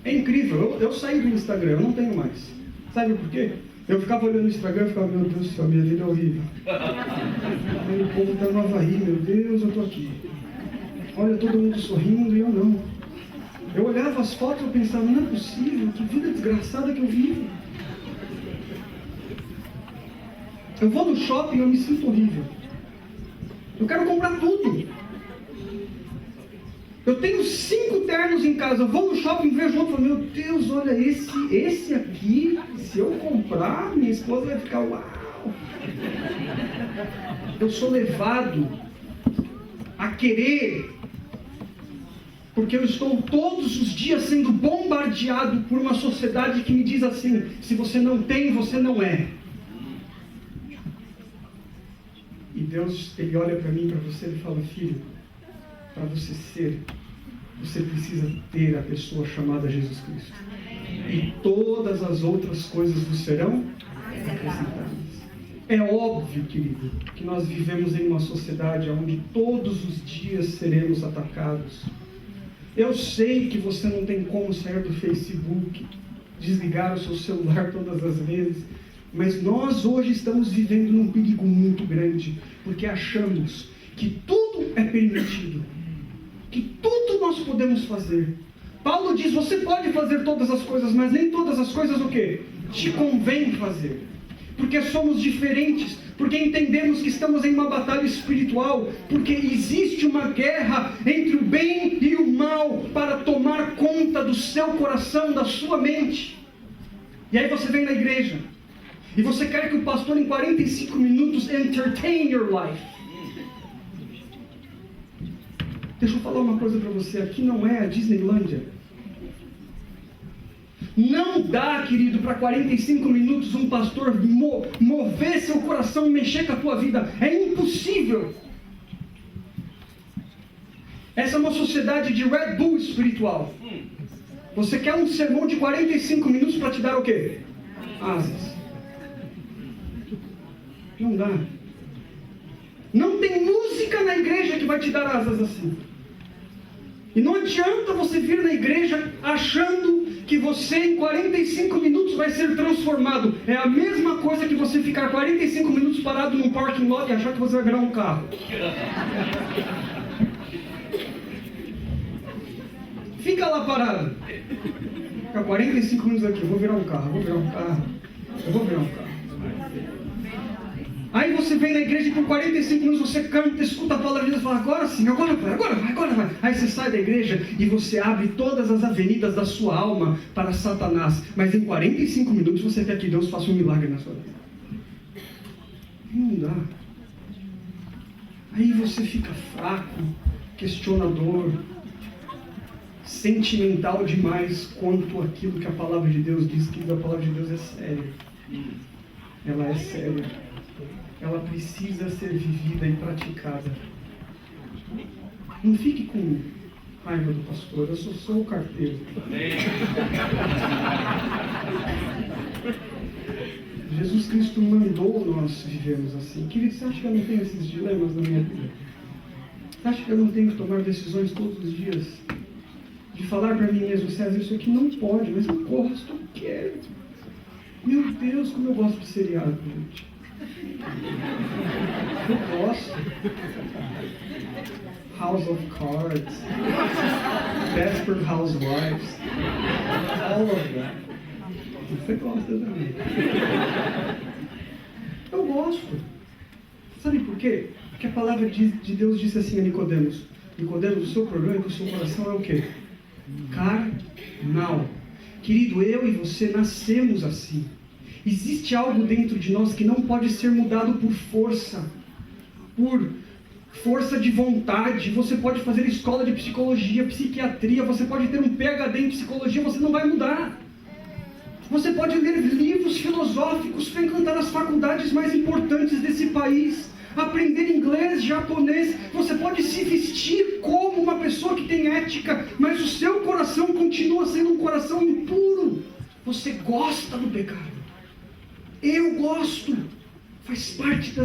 É incrível, eu saí do Instagram, eu não tenho mais. Sabe por quê? Eu ficava olhando o Instagram e ficava, meu Deus do céu, minha vida é horrível. Aí o povo está no Havaí, meu Deus, eu estou aqui. Olha todo mundo sorrindo e eu não. Eu olhava as fotos e eu pensava, não é possível, que vida desgraçada que eu vivo. Eu vou no shopping e eu me sinto horrível. Eu quero comprar tudo. Eu tenho 5 ternos em casa, eu vou no shopping, vejo outro e falo, meu Deus, olha esse aqui, se eu comprar, minha esposa vai ficar, uau. Eu sou levado a querer, porque eu estou todos os dias sendo bombardeado por uma sociedade que me diz assim, se você não tem, você não é. E Deus, Ele olha para mim, para você, Ele fala, filho, para você ser, você precisa ter a pessoa chamada Jesus Cristo. E todas as outras coisas vos serão acrescentadas. É óbvio, querido, que nós vivemos em uma sociedade onde todos os dias seremos atacados. Eu sei que você não tem como sair do Facebook, desligar o seu celular todas as vezes, mas nós hoje estamos vivendo num perigo muito grande, porque achamos que tudo é permitido, que tudo nós podemos fazer. Paulo diz, você pode fazer todas as coisas, mas nem todas as coisas o quê? Te convém fazer. Porque somos diferentes, porque entendemos que estamos em uma batalha espiritual, porque existe uma guerra entre o bem e o mal para tomar conta do seu coração, da sua mente. E aí você vem na igreja, e você quer que o pastor em 45 minutos entertain your life. Deixa eu falar uma coisa para você, aqui não é a Disneylândia. Não dá, querido, para 45 minutos um pastor mover seu coração, mexer com a tua vida. É impossível. Essa é uma sociedade de Red Bull espiritual. Você quer um sermão de 45 minutos para te dar o quê? Asas. Não dá. Não tem música na igreja que vai te dar asas assim. E não adianta você vir na igreja achando que você em 45 minutos vai ser transformado. É a mesma coisa que você ficar 45 minutos parado num parking lot e achar que você vai virar um carro. Fica lá parado. Fica 45 minutos aqui, eu vou virar um carro, eu vou virar um carro, eu vou virar um carro. Aí você vem na igreja e por 45 minutos você canta, escuta a palavra de Deus e fala, agora sim, agora vai, agora vai, agora vai. Aí você sai da igreja e você abre todas as avenidas da sua alma para Satanás. Mas em 45 minutos você quer que Deus faça um milagre na sua vida. Não dá. Aí você fica fraco, questionador, sentimental demais quanto aquilo que a palavra de Deus diz, que a palavra de Deus é séria. Ela é séria. Ela precisa ser vivida e praticada. Não fique com raiva do pastor, eu sou o carteiro. Jesus Cristo mandou nós vivermos assim. Querido, você acha que eu não tenho esses dilemas na minha vida? Você acha que eu não tenho que tomar decisões todos os dias? De falar para mim mesmo, César, isso aqui não pode, mas eu gosto, eu quero. Meu Deus, como eu gosto de seriado, gente. Eu gosto. House of Cards, Desperate Housewives, all of that. Você gosta também. Eu gosto. Sabe por quê? Porque a palavra de Deus disse assim a Nicodemos. Nicodemos, o seu problema é que o seu coração é o quê? Carnal. Querido, eu e você nascemos assim. Existe algo dentro de nós que não pode ser mudado por força de vontade. Você pode fazer escola de psicologia, psiquiatria, você pode ter um PhD em psicologia, você não vai mudar. Você pode ler livros filosóficos, frequentar as faculdades mais importantes desse país, aprender inglês, japonês, você pode se vestir como uma pessoa que tem ética, mas o seu coração continua sendo um coração impuro. Você gosta do pecado. Eu gosto, faz parte da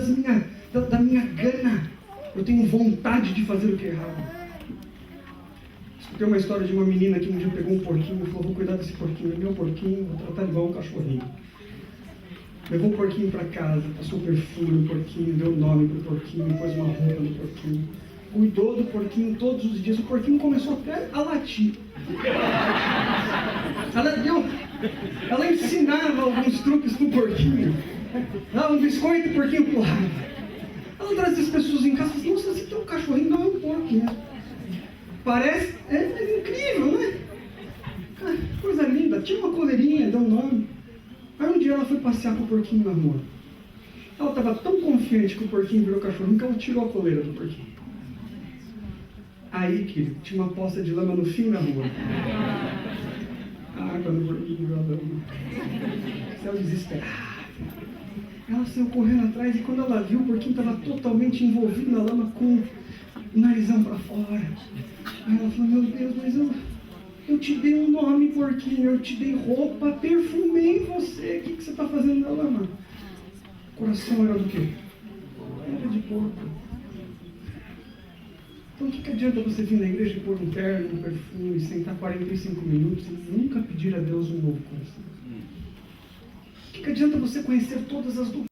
minha gana. Eu tenho vontade de fazer o que é errado. Escutei uma história de uma menina que um dia pegou um porquinho e falou, vou cuidar desse porquinho, é meu porquinho, vou tratar igual um cachorrinho. Levou o porquinho para casa, passou perfume no porquinho, deu nome pro porquinho, pôs uma roupa no porquinho. Cuidou do porquinho todos os dias. O porquinho começou até a latir. Ela ensinava alguns truques pro porquinho. Dava um biscoito e o porquinho pulava. Ela trazia as pessoas em casa e falava, nossa, você tem um cachorrinho, não é um porco mesmo. Parece, é incrível, né? Coisa linda, tinha uma coleirinha, deu nome. Aí um dia ela foi passear com o porquinho na rua. Ela estava tão confiante que o porquinho virou cachorrinho que ela tirou a coleira do porquinho. Aí, querido, tinha uma poça de lama no fim da rua. Água no porquinho virou lama. Ela desesperada. Ela saiu correndo atrás e quando ela viu, o porquinho estava totalmente envolvido na lama com o narizão para fora. Aí ela falou, meu Deus, mas eu te dei um nome, porquinho, eu te dei roupa, perfumei você, o que você está fazendo na lama? O coração era do quê? Era de porco. Então o que adianta você vir na igreja e pôr um terno, um perfume, sentar 45 minutos e nunca pedir a Deus um novo coração? O que adianta você conhecer todas as doutrinas?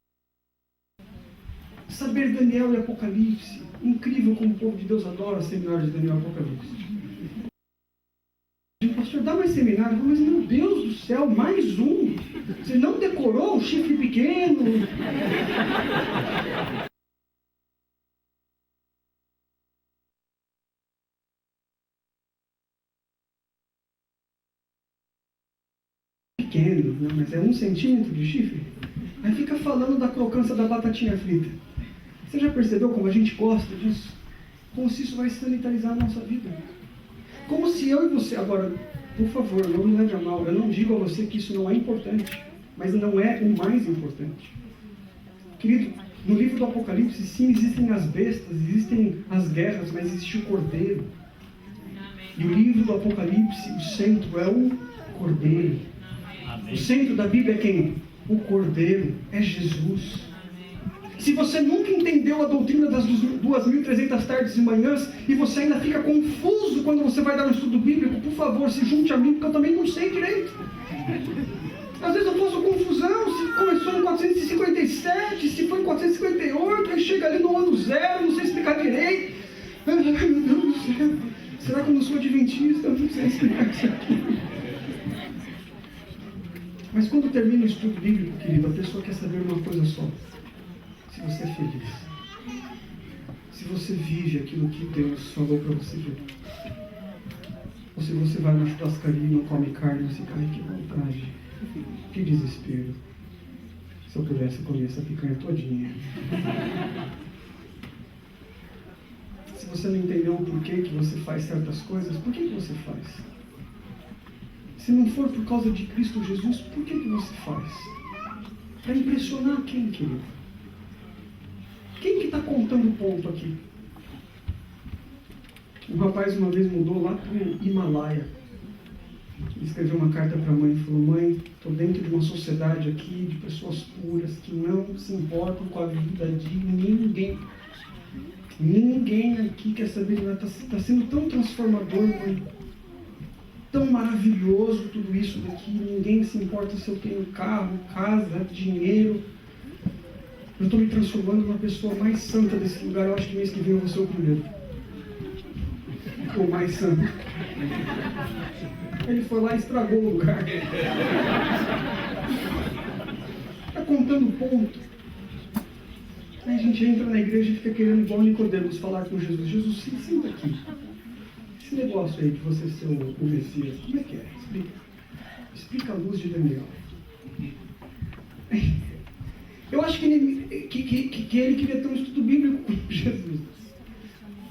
Saber Daniel e Apocalipse? Incrível como o povo de Deus adora seminários de Daniel e Apocalipse. pastor, dá mais seminário. Mas, meu Deus do céu, mais um. Você não decorou o chifre pequeno? Pequeno, né? Mas é 1 centímetro de chifre. Aí fica falando da crocância da batatinha frita. Você já percebeu como a gente gosta disso? Como se isso vai sanitarizar a nossa vida. Como se eu e você... Agora, por favor, não me leve a mal. Eu não digo a você que isso não é importante. Mas não é o mais importante. Querido, no livro do Apocalipse, sim, existem as bestas, existem as guerras, mas existe o Cordeiro. E o livro do Apocalipse, o centro é o Cordeiro. O centro da Bíblia é quem? O Cordeiro, é Jesus. Se você nunca entendeu a doutrina das 2.300 tardes e manhãs e você ainda fica confuso quando você vai dar um estudo bíblico, por favor, se junte a mim, porque eu também não sei direito. Às vezes eu faço confusão, se começou em 457, se foi em 458, aí chega ali no ano 0, não sei explicar direito. Ai, meu Deus do céu, será que eu não sou adventista? Eu não sei explicar isso aqui. Mas quando termina o estudo bíblico, querido, a pessoa quer saber uma coisa só. Se você é feliz. Se você vive aquilo que Deus falou para você ver. Ou se você vai na churrascaria e não come carne, você cai, que vontade. Que desespero. Se eu pudesse comer essa picanha todinha. Se você não entendeu o porquê que você faz certas coisas, por que você faz? Se não for por causa de Cristo Jesus, por que você faz? Para impressionar quem, querido? Quem que está contando ponto aqui? Um rapaz uma vez mudou lá para o Himalaia. Ele escreveu uma carta para a mãe e falou: mãe, estou dentro de uma sociedade aqui de pessoas puras que não se importam com a vida de ninguém. Ninguém aqui quer saber de nada. Está sendo tão transformador, mãe. Tão maravilhoso tudo isso daqui. Ninguém se importa se eu tenho carro, casa, dinheiro. Eu estou me transformando numa pessoa mais santa desse lugar. Eu acho que mês que vem eu vou ser o primeiro. Ou mais santo. Ele foi lá e estragou o lugar. Está contando ponto. Aí a gente entra na igreja e fica querendo, igual Nicodemos, falar com Jesus. Jesus, senta aqui. Esse negócio aí de você ser o Messias, como é que é? Explica. Explica a luz de Daniel. Eu acho que ele queria ter um estudo bíblico com Jesus.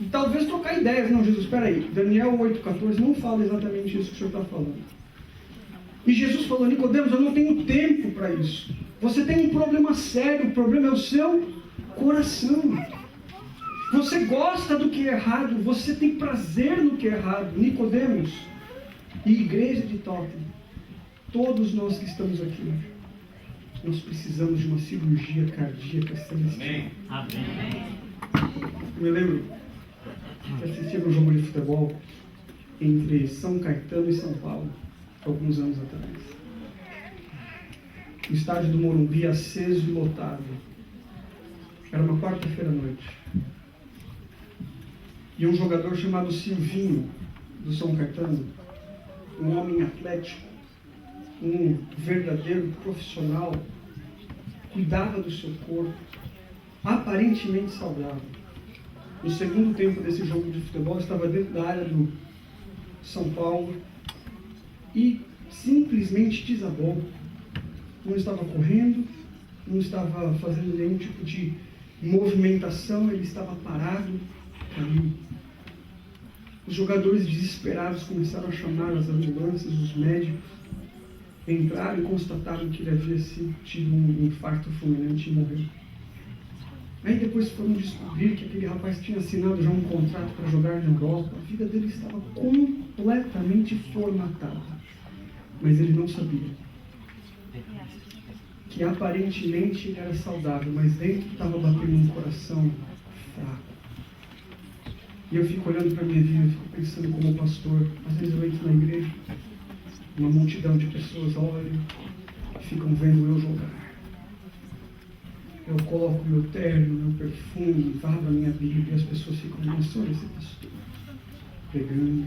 E talvez trocar ideias. Não, Jesus, espera aí. Daniel 8,14 não fala exatamente isso que o senhor está falando. E Jesus falou: Nicodemos, eu não tenho tempo para isso. Você tem um problema sério. O problema é o seu coração. Você gosta do que é errado. Você tem prazer no que é errado. Nicodemos e igreja de Tottenham, todos nós que estamos aqui, nós precisamos de uma cirurgia cardíaca celestial. Amém. Eu me lembro de assistir um jogo de futebol entre São Caetano e São Paulo, alguns anos atrás. O estádio do Morumbi aceso e lotado. Era uma quarta-feira à noite. E um jogador chamado Silvinho, do São Caetano, um homem atlético, um verdadeiro profissional, cuidava do seu corpo, aparentemente saudável. No segundo tempo desse jogo de futebol, estava dentro da área do São Paulo e simplesmente desabou. Não estava correndo, não estava fazendo nenhum tipo de movimentação, ele estava parado ali. Os jogadores desesperados começaram a chamar as ambulâncias, os médicos. Entraram e constataram que ele havia tido um infarto fulminante e morreu. Aí depois foram descobrir que aquele rapaz tinha assinado já um contrato para jogar na Europa. A vida dele estava completamente formatada. Mas ele não sabia que aparentemente ele era saudável, mas dentro estava batendo um coração fraco. E eu fico olhando para a minha vida, eu fico pensando como pastor. Às vezes eu entro na igreja, uma multidão de pessoas olham e ficam vendo eu jogar. Eu coloco meu terno, meu perfume, abro a minha Bíblia e as pessoas ficam, nossa, olha esse pastor pregando.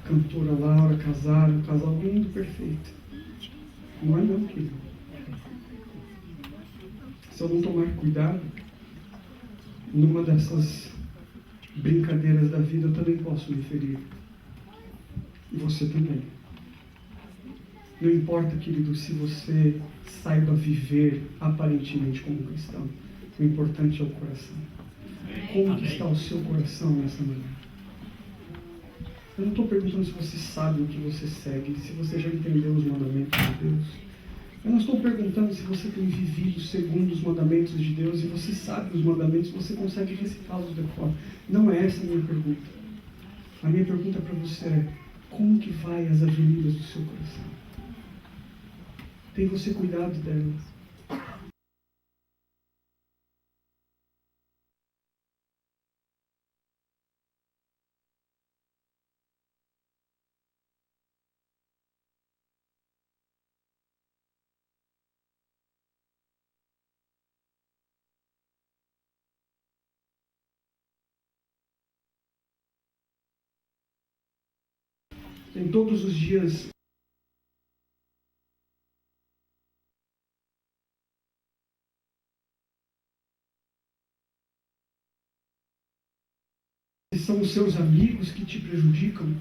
cantora Laura, casaram, um casal lindo, perfeito. Não é não, querido. Se eu não tomar cuidado, numa dessas brincadeiras da vida, eu também posso me ferir. E você também. Não importa, querido, se você saiba viver aparentemente como cristão. O importante é o coração. Como que está o seu coração nessa manhã? Eu não estou perguntando se você sabe o que você segue, se você já entendeu os mandamentos de Deus. Eu não estou perguntando se você tem vivido segundo os mandamentos de Deus e você sabe os mandamentos, você consegue recitá-los de fora. Não é essa a minha pergunta. A minha pergunta para você é: como que vai as avenidas do seu coração? Tem você cuidado delas? Em todos os dias são os seus amigos que te prejudicam,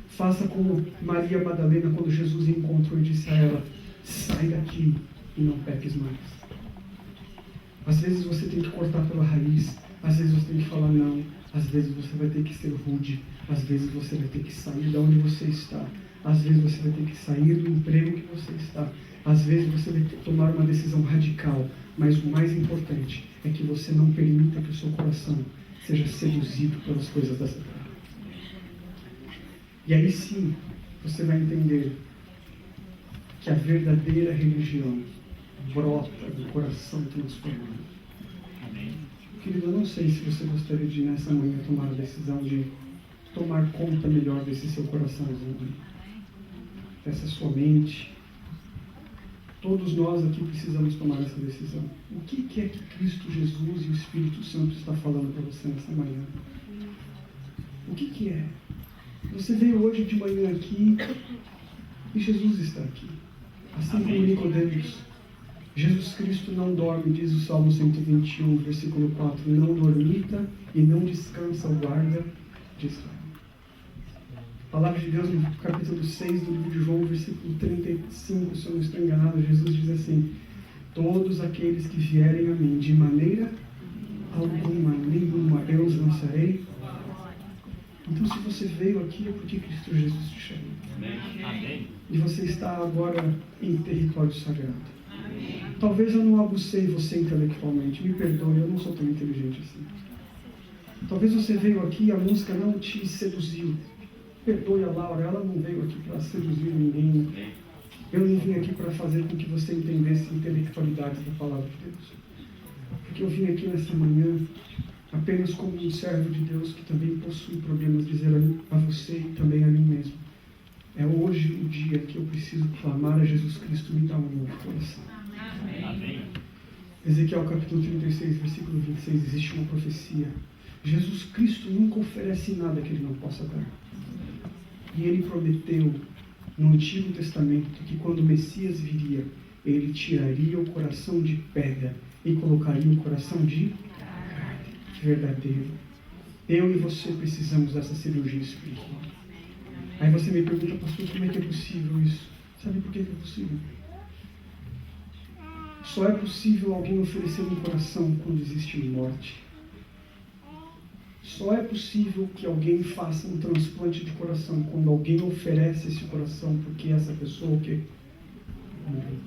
faça como Maria Madalena, quando Jesus encontrou e disse a ela: sai daqui e não peques mais. Às vezes você tem que cortar pela raiz, às vezes você tem que falar não, às vezes você vai ter que ser rude, às vezes você vai ter que sair de onde você está, às vezes você vai ter que sair do emprego que você está, às vezes você vai ter que tomar uma decisão radical, mas o mais importante é que você não permita que o seu coração seja seduzido pelas coisas dessa terra. E aí sim, você vai entender que a verdadeira religião brota do coração transformado. Querido, eu não sei se você gostaria de nessa manhã tomar a decisão de tomar conta melhor desse seu coraçãozinho, dessa sua mente. Todos nós aqui precisamos tomar essa decisão. O que é que Cristo Jesus e o Espírito Santo está falando para você nessa manhã? O que é? Você veio hoje de manhã aqui e Jesus está aqui. Assim como Nicodemos. Jesus Cristo não dorme, diz o Salmo 121, versículo 4. Não dormita e não descansa o guarda de Israel. A palavra de Deus no capítulo 6 do livro de João, versículo 35, se eu não estou enganado, Jesus diz assim: todos aqueles que vierem a mim, de maneira alguma, nenhuma, eu os lançarei. Então, se você veio aqui, é porque Cristo Jesus te chamou. Amém. E você está agora em território sagrado. Amém. Talvez eu não abucei você intelectualmente, me perdoe, eu não sou tão inteligente assim. Talvez você veio aqui e a música não te seduziu. Perdoe a Laura, ela não veio aqui para seduzir ninguém. Eu não vim aqui para fazer com que você entendesse a intelectualidade da palavra de Deus. Porque eu vim aqui nessa manhã apenas como um servo de Deus que também possui problemas, dizer a você e também a mim mesmo: é hoje o dia que eu preciso clamar a Jesus Cristo, me dá um novo coração. Amém. Ezequiel capítulo 36, versículo 26, existe uma profecia. Jesus Cristo nunca oferece nada que Ele não possa dar. E Ele prometeu no Antigo Testamento que quando o Messias viria, Ele tiraria o coração de pedra e colocaria o coração de carne verdadeiro. Eu e você precisamos dessa cirurgia espiritual. Aí você me pergunta: pastor, como é que é possível isso? Sabe por que é possível? Só é possível alguém oferecer um coração quando existe morte. Só é possível que alguém faça um transplante de coração quando alguém oferece esse coração, porque essa pessoa o quê? Morreu.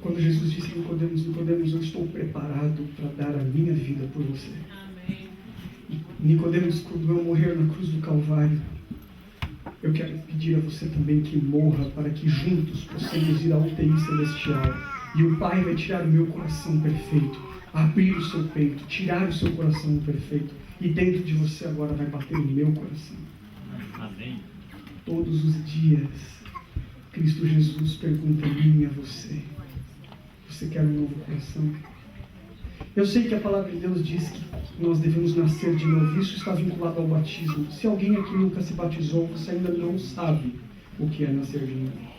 Quando Jesus disse a Nicodemos: Nicodemos, eu estou preparado para dar a minha vida por você. Amém. Nicodemos, quando eu morrer na cruz do Calvário, eu quero pedir a você também que morra, para que juntos possamos ir à UTI celestial. E o Pai vai tirar o meu coração perfeito, abrir o seu peito, tirar o seu coração perfeito, e dentro de você agora vai bater o meu coração. Amém. Todos os dias, Cristo Jesus pergunta a mim e a você: você quer um novo coração? Eu sei que a palavra de Deus diz que nós devemos nascer de novo. Isso está vinculado ao batismo. Se alguém aqui nunca se batizou, você ainda não sabe o que é nascer de novo.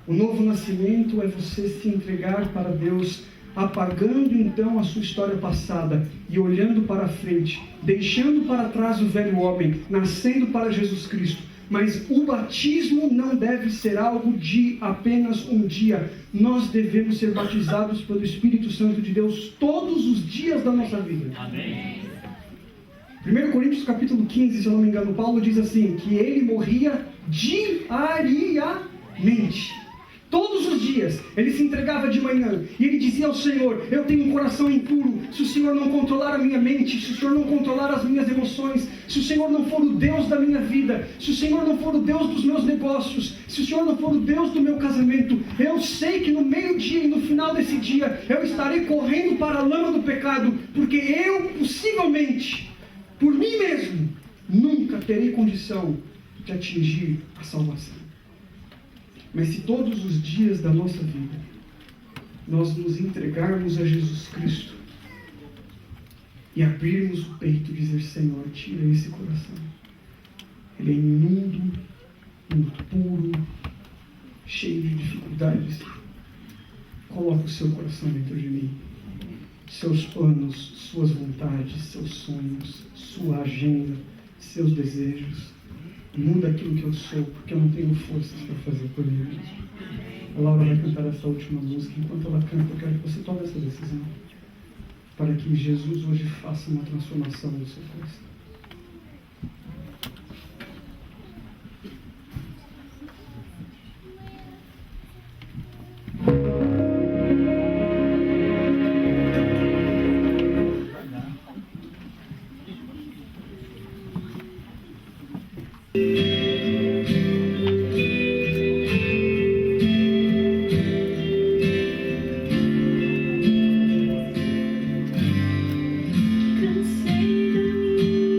O novo nascimento é você se entregar para Deus, apagando então a sua história passada e olhando para frente, deixando para trás o velho homem, nascendo para Jesus Cristo. Mas o batismo não deve ser algo de apenas um dia. Nós devemos ser batizados pelo Espírito Santo de Deus todos os dias da nossa vida. Amém. 1 Coríntios capítulo 15, se eu não me engano, Paulo diz assim, que ele morria diariamente. Todos os dias, ele se entregava de manhã e ele dizia ao Senhor: eu tenho um coração impuro. Se o Senhor não controlar a minha mente, se o Senhor não controlar as minhas emoções, se o Senhor não for o Deus da minha vida, se o Senhor não for o Deus dos meus negócios, se o Senhor não for o Deus do meu casamento, eu sei que no meio-dia e no final desse dia eu estarei correndo para a lama do pecado, porque eu possivelmente, por mim mesmo, nunca terei condição de atingir a salvação. Mas se todos os dias da nossa vida nós nos entregarmos a Jesus Cristo e abrirmos o peito e dizer: Senhor, tira esse coração, ele é imundo, impuro, cheio de dificuldades, coloca o seu coração dentro de mim, seus planos, suas vontades, seus sonhos, sua agenda, seus desejos. Muda aquilo que eu sou, porque eu não tenho forças para fazer por mim mesmo. A Laura vai cantar essa última música. Enquanto ela canta, eu quero que você tome essa decisão, para que Jesus hoje faça uma transformação no seu coração. Cansei da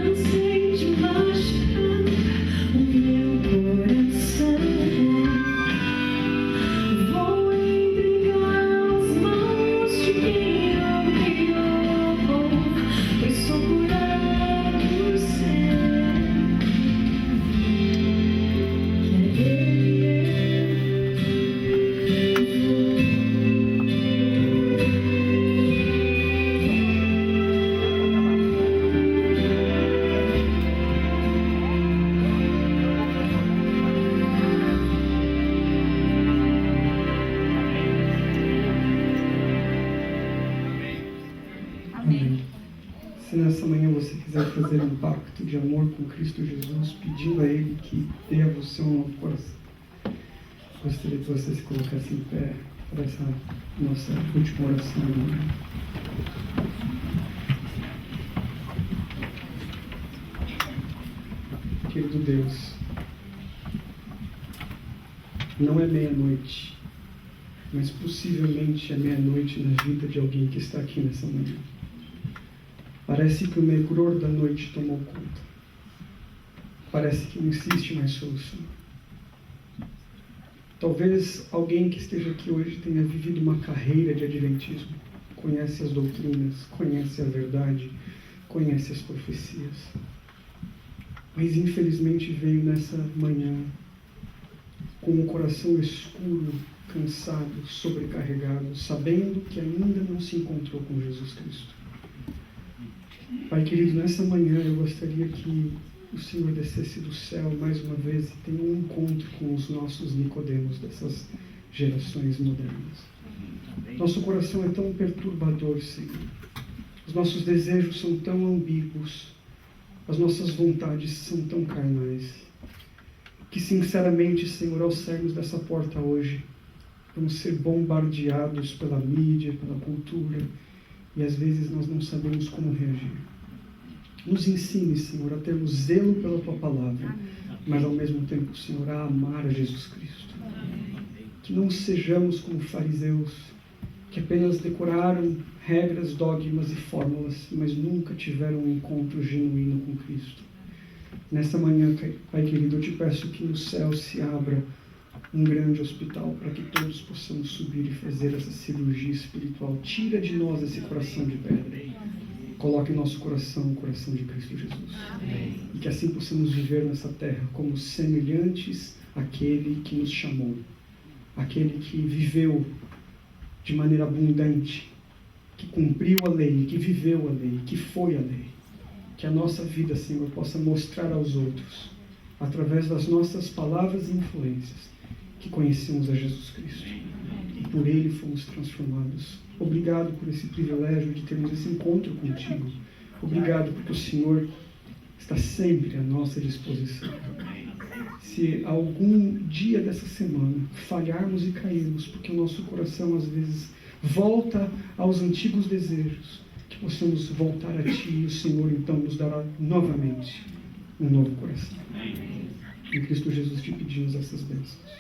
cansei de baixar o meu coração. Vou entregar as mãos de quem o criou, pois sou curado por ser. Que é Amém. Se nessa manhã você quiser fazer um pacto de amor com Cristo Jesus, pedindo a Ele que dê a você um novo coração, gostaria que você se colocasse em pé para essa nossa última oração. Querido Deus, não é meia-noite, mas possivelmente é meia-noite na vida de alguém que está aqui nessa manhã. Parece que o negror da noite tomou conta. Parece que não existe mais solução. Talvez alguém que esteja aqui hoje tenha vivido uma carreira de adventismo. Conhece as doutrinas, conhece a verdade, conhece as profecias. Mas infelizmente veio nessa manhã com o coração escuro, cansado, sobrecarregado, sabendo que ainda não se encontrou com Jesus Cristo. Pai querido, nessa manhã eu gostaria que o Senhor descesse do céu mais uma vez e tenha um encontro com os nossos Nicodemos dessas gerações modernas. Nosso coração é tão perturbador, Senhor. Os nossos desejos são tão ambíguos. As nossas vontades são tão carnais. Que sinceramente, Senhor, ao sairmos dessa porta hoje, vamos ser bombardeados pela mídia, pela cultura, e às vezes nós não sabemos como reagir. Nos ensine, Senhor, a termos zelo pela Tua Palavra, mas ao mesmo tempo, Senhor, a amar a Jesus Cristo. Que não sejamos como fariseus, que apenas decoraram regras, dogmas e fórmulas, mas nunca tiveram um encontro genuíno com Cristo. Nessa manhã, Pai querido, eu te peço que no céu se abra um grande hospital para que todos possamos subir e fazer essa cirurgia espiritual. Tira de nós esse coração de pedra. Coloque em nosso coração o coração de Cristo Jesus. Amém. E que assim possamos viver nessa terra como semelhantes àquele que nos chamou. Aquele que viveu de maneira abundante, que cumpriu a lei, que viveu a lei, que foi a lei. Que a nossa vida, Senhor, possa mostrar aos outros, através das nossas palavras e influências, que conhecemos a Jesus Cristo. E por Ele fomos transformados. Obrigado por esse privilégio de termos esse encontro contigo. Obrigado porque o Senhor está sempre à nossa disposição. Se algum dia dessa semana falharmos e cairmos, porque o nosso coração às vezes volta aos antigos desejos, que possamos voltar a Ti e o Senhor então nos dará novamente um novo coração. Em Cristo Jesus te pedimos essas bênçãos.